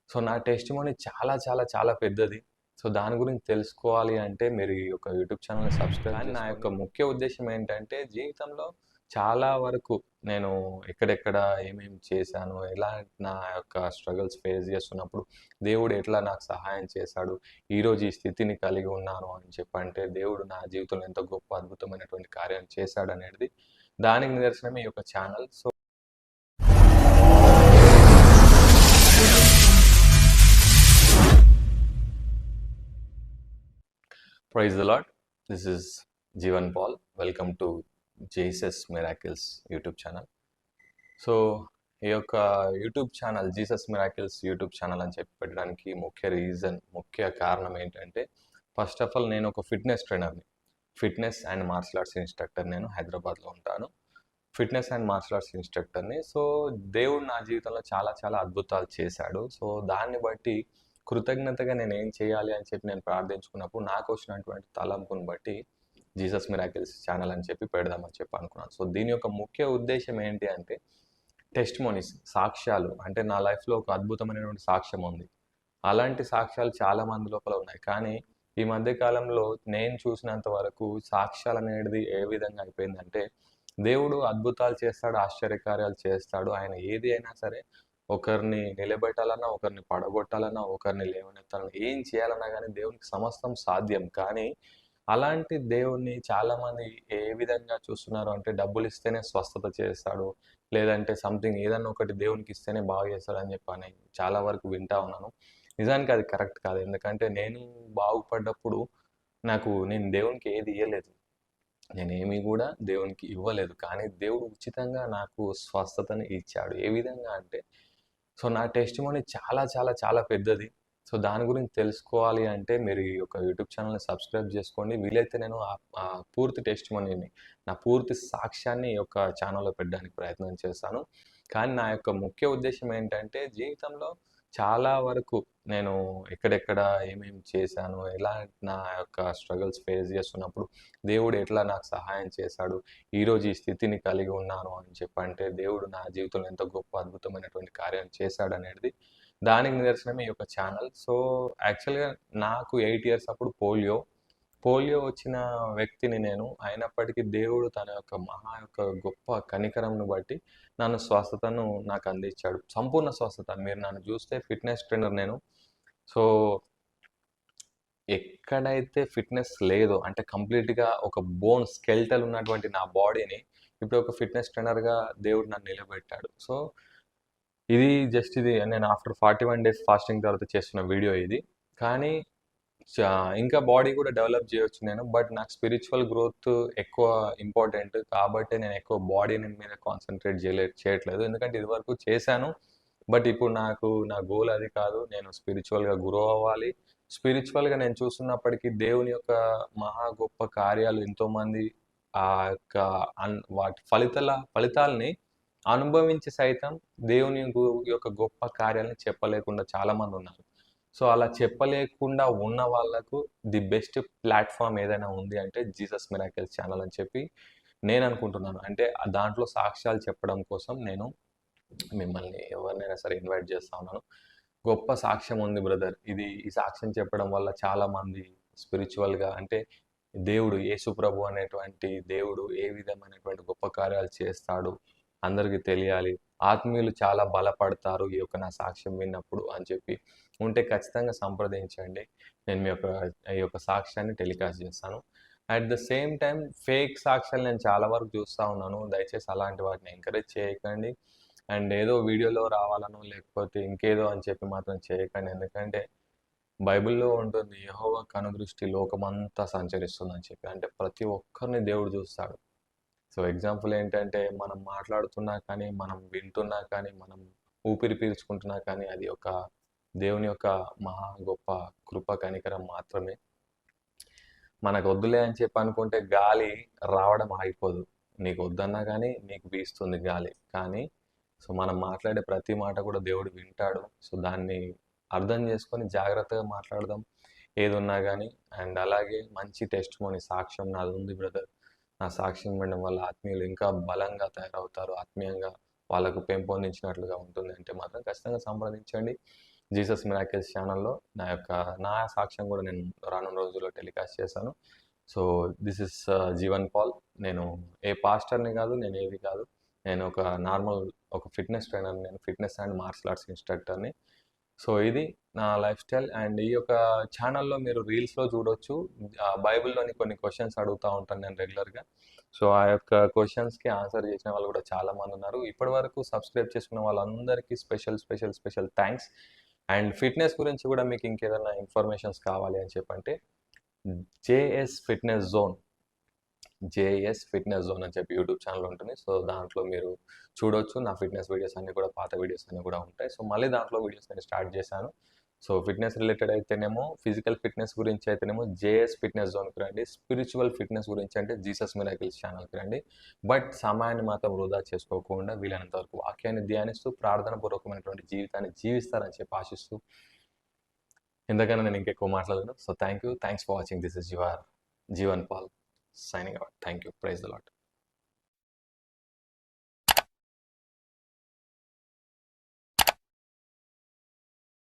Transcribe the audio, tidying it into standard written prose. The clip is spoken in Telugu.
సో, నా టెస్టిమోనీ చాలా చాలా చాలా పెద్దది. సో, దాని గురించి తెలుసుకోవాలి అంటే మీరు ఈ యొక్క యూట్యూబ్ ఛానెల్‌ని సబ్స్క్రైబ్ చేసుకోండి. నా యొక్క ముఖ్య ఉద్దేశ్యం ఏంటంటే జీవితంలో చాలా వరకు నేను ఎక్కడెక్కడ ఏమేమి చేశాను, ఎలా నా యొక్క స్ట్రగుల్స్ ఫేస్ చేస్తున్నప్పుడు దేవుడు ఎట్లా నాకు సహాయం చేశాడు, ఈరోజు ఈ స్థితిని కలిగి ఉన్నాను అని చెప్పంటే దేవుడు నా జీవితంలో ఎంతో గొప్ప అద్భుతమైనటువంటి కార్యం చేశాడనేది దానికి నిదర్శనమే ఈ యొక్క channel. So praise the Lord. This is Jeevan Paul. Welcome to Jesus miracles YouTube channel. So ఈ యొక్క YouTube channel Jesus miracles YouTube channel అని చెప్పి పెట్టడానికి ముఖ్య కారణం ఏంటంటే, ఫస్ట్ ఆఫ్ ఆల్ నేను ఒక ఫిట్నెస్ ట్రైనర్ని, fitness and martial arts instructor. నేను హైదరాబాద్లో ఉంటాను. ఫిట్నెస్ అండ్ మార్షల్ ఆర్ట్స్ ఇన్స్ట్రక్టర్ని. సో దేవుడు నా జీవితంలో చాలా చాలా అద్భుతాలు చేశాడు. సో దాన్ని బట్టి కృతజ్ఞతగా నేను ఏం చేయాలి అని చెప్పి నేను ప్రార్థించుకున్నప్పుడు నాకు వచ్చినటువంటి తలంపుని బట్టి జీసస్ మిరాకిల్స్ ఛానల్ అని చెప్పి పెడదామని చెప్పి అనుకున్నాను. సో దీని యొక్క ముఖ్య ఉద్దేశం ఏంటి అంటే టెస్టిమోనీస్, సాక్ష్యాలు. అంటే నా లైఫ్లో ఒక అద్భుతమైనటువంటి సాక్ష్యం ఉంది. అలాంటి సాక్ష్యాలు చాలా మంది లోపల ఉన్నాయి. కానీ ఈ మధ్య కాలంలో నేను చూసినంత వరకు సాక్ష్యాలు అనేది ఏ విధంగా అయిపోయిందంటే, దేవుడు అద్భుతాలు చేస్తాడు, ఆశ్చర్యకార్యాలు చేస్తాడు. ఆయన ఏది అయినా సరే ఒకరిని నిలబెట్టాలన్నా, ఒకరిని పడగొట్టాలన్నా, ఒకరిని లేవనెత్తాలన్నా, ఏం చేయాలన్నా కానీ దేవునికి సమస్తం సాధ్యం. కానీ అలాంటి దేవుణ్ణి చాలామంది ఏ విధంగా చూస్తున్నారు అంటే, డబ్బులు ఇస్తేనే స్వస్థత చేస్తాడు, లేదంటే సంథింగ్ ఏదన్నా ఒకటి దేవునికి ఇస్తేనే బాగా చేస్తాడని చెప్పని చాలా వరకు వింటా ఉన్నాను. నిజానికి అది కరెక్ట్ కాదు. ఎందుకంటే నేను బాగుపడ్డప్పుడు నేను దేవునికి ఏది ఇయ్యలేదు. నేనేమి కూడా దేవునికి ఇవ్వలేదు. కానీ దేవుడు ఉచితంగా నాకు స్వస్థతని ఇచ్చాడు. ఏ విధంగా అంటే, సో నా టెస్టిమోనీ చాలా చాలా చాలా పెద్దది. సో దాని గురించి తెలుసుకోవాలి అంటే మీరు ఈ యొక్క యూట్యూబ్ ఛానల్‌ని సబ్స్క్రైబ్ చేసుకోండి. వీలైతే నేను పూర్తి టెస్టిమోనీని, నా పూర్తి సాక్ష్యాన్ని ఈ యొక్క ఛానల్‌లో పెట్టడానికి ప్రయత్నం చేస్తాను. కానీ నా యొక్క ముఖ్య ఉద్దేశ్యం ఏంటంటే, జీవితంలో చాలా వరకు నేను ఎక్కడెక్కడ ఏమేమి చేశాను, ఎలా నా యొక్క స్ట్రగుల్స్ ఫేస్ చేస్తున్నప్పుడు దేవుడు ఎట్లా నాకు సహాయం చేశాడు, ఈరోజు ఈ స్థితిని కలిగి ఉన్నాను అని చెప్పంటే దేవుడు నా జీవితంలో ఎంతో గొప్ప అద్భుతమైనటువంటి కార్యం చేశాడనేది దానికి నిదర్శనమే ఈ యొక్క ఛానల్. సో యాక్చువల్‌గా నాకు 8 ఇయర్స్ అప్పుడు పోలియో వచ్చిన వ్యక్తిని నేను. అయినప్పటికీ దేవుడు తన యొక్క గొప్ప కనికరంను బట్టి నన్ను స్వస్థతను నాకు అందించాడు. సంపూర్ణ స్వస్థత. మీరు నన్ను చూస్తే ఫిట్నెస్ ట్రైనర్ నేను. సో ఎక్కడైతే ఫిట్నెస్ లేదో అంటే కంప్లీట్‌గా ఒక బోన్ స్కెలిటల్ ఉన్నటువంటి నా బాడీని ఇప్పుడు ఒక ఫిట్నెస్ ట్రైనర్‌గా దేవుడు నన్ను నిలబెట్టాడు. సో ఇది నేను ఆఫ్టర్ 41 డేస్ ఫాస్టింగ్ తర్వాత చేస్తున్న వీడియో ఇది. కానీ ఇంకా బాడీ కూడా డెవలప్ చేయొచ్చు నేను. బట్ నాకు స్పిరిచువల్ గ్రోత్ ఎక్కువ ఇంపార్టెంట్. కాబట్టి నేను ఎక్కువ బాడీని మీద కాన్సంట్రేట్ చేయట్లేదు. ఎందుకంటే ఇదివరకు చేశాను. బట్ ఇప్పుడు నా గోల్ అది కాదు. నేను స్పిరిచువల్‌గా గ్రో అవ్వాలి. స్పిరిచువల్‌గా నేను చూస్తున్నప్పటికీ దేవుని యొక్క గొప్ప కార్యాలు ఎంతోమంది ఆ యొక్క వాటి ఫలితాల్ని అనుభవించి సైతం దేవుని యొక్క గొప్ప కార్యాలను చెప్పలేకుండా చాలామంది ఉన్నారు. సో అలా చెప్పలేకుండా ఉన్న వాళ్ళకు ది బెస్ట్ ప్లాట్‌ఫామ్ ఏదైనా ఉంది అంటే జీసస్ మిరాకిల్స్ ఛానల్ అని చెప్పి నేను అనుకుంటున్నాను. అంటే దాంట్లో సాక్ష్యాలు చెప్పడం కోసం నేను మిమ్మల్ని ఎవరినైనా సరే ఇన్వైట్ చేస్తా ఉన్నాను. గొప్ప సాక్ష్యం ఉంది బ్రదర్. ఈ సాక్ష్యం చెప్పడం వల్ల చాలామంది స్పిరిచువల్‌గా అంటే దేవుడు యేసుప్రభు అనేటువంటి దేవుడు ఏ విధమైనటువంటి గొప్ప కార్యాలు చేస్తాడు అందరికీ తెలియాలి. ఆత్మీయులు చాలా బలపడతారు ఈ యొక్క నా సాక్ష్యం విన్నప్పుడు అని చెప్పి ఉంటే ఖచ్చితంగా సంప్రదించండి. నేను ఈ యొక్క సాక్ష్యాన్ని టెలికాస్ట్ చేస్తాను. At the same time fake సాక్ష్యాలు నేను చాలా వరకు చూస్తా ఉన్నాను. దయచేసి అలాంటి వాటిని ఎంకరేజ్ చేయకండి. అండ్ ఏదో వీడియోలో రావాలనో లేకపోతే ఇంకేదో అని చెప్పి మాత్రం చేయకండి. ఎందుకంటే బైబిల్‌లో ఉంటుంది యెహోవా కనుదృష్టి లోకమంతా సంచరిస్తుందని చెప్పి. అంటే ప్రతి ఒక్కరిని దేవుడు చూస్తాడు. సో ఎగ్జాంపుల్ ఏంటంటే మనం మాట్లాడుతున్నా కానీ, మనం వింటున్నా కానీ, మనం ఊపిరి పీల్చుకుంటున్నా కానీ అది ఒక దేవుని యొక్క గొప్ప కృప కనికరం మాత్రమే. మనకు వద్దులే అని చెప్పి అనుకుంటే గాలి రావడం ఆగిపోదు. నీకు వద్దన్నా కానీ నీకు వీస్తుంది గాలి. కానీ సో మనం మాట్లాడే ప్రతి మాట కూడా దేవుడు వింటాడు. సో దాన్ని అర్థం చేసుకొని జాగ్రత్తగా మాట్లాడదాం ఏదున్నా కానీ. అండ్ అలాగే మంచి టెస్టిమోనీ సాక్ష్యం నాది ఉంది బ్రదర్. నా సాక్ష్యం వినడం వల్ల ఆత్మీయులు ఇంకా బలంగా తయారవుతారు. ఆత్మీయంగా వాళ్ళకు పెంపొందించినట్లుగా ఉంటుంది అంటే మాత్రం ఖచ్చితంగా సంప్రదించండి. జీసస్ మిరాకిల్స్ ఛానల్లో నా సాక్ష్యం కూడా నేను రానున్న రోజుల్లో టెలికాస్ట్ చేశాను. So this is Jeevan Paul. నేను ఏ పాస్టర్ని కాదు, నేను ఏది కాదు. నేను ఒక ఫిట్నెస్ ట్రైనర్. నేను ఫిట్నెస్ అండ్ మార్షల్ ఆర్ట్స్ ఇన్స్ట్రక్టర్ని. సో ఇది నా లైఫ్ స్టైల్. అండ్ ఈ యొక్క ఛానల్లో మీరు రీల్స్లో చూడొచ్చు, బైబిల్లోని కొన్ని క్వశ్చన్స్ అడుగుతూ ఉంటాను నేను రెగ్యులర్గా. సో ఆ యొక్క క్వశ్చన్స్కి ఆన్సర్ చేసిన వాళ్ళు కూడా చాలామంది ఉన్నారు. ఇప్పటి వరకు సబ్స్క్రైబ్ చేసుకున్న వాళ్ళందరికీ స్పెషల్ థ్యాంక్స్. అండ్ ఫిట్నెస్ గురించి కూడా మీకు ఇంకేదైనా ఇన్ఫర్మేషన్స్ కావాలి అని చెప్పంటే జేఎస్ ఫిట్నెస్ జోన్ అని చెప్పి యూట్యూబ్ ఛానల్ ఉంటుంది. సో దాంట్లో మీరు చూడొచ్చు. నా ఫిట్నెస్ వీడియోస్ అన్నీ కూడా, పాత వీడియోస్ అన్నీ కూడా ఉంటాయి. సో మళ్ళీ దాంట్లో వీడియోస్ నేను స్టార్ట్ చేశాను. సో ఫిట్నెస్ రిలేటెడ్ అయితేనేమో, ఫిజికల్ ఫిట్నెస్ గురించి అయితేనేమో జేఎస్ ఫిట్నెస్ జోన్కి రండి. స్పిరిచువల్ ఫిట్నెస్ గురించి అంటే జీసస్ మిరాకిల్స్ ఛానల్కి రండి. బట్ సమయాన్ని మాత్రం వృధా చేసుకోకుండా వీలైనంత వరకు వాక్యాన్ని ధ్యానిస్తూ ప్రార్థనాపూర్వకమైనటువంటి జీవితాన్ని జీవిస్తారని చెప్పి ఆశిస్తూ, ఎందుకన్నా నేను ఇంకెక్కువ మాట్లాడను. So thanks for watching. This is your Jeevan Paul signing out. Thank you. Praise the Lord.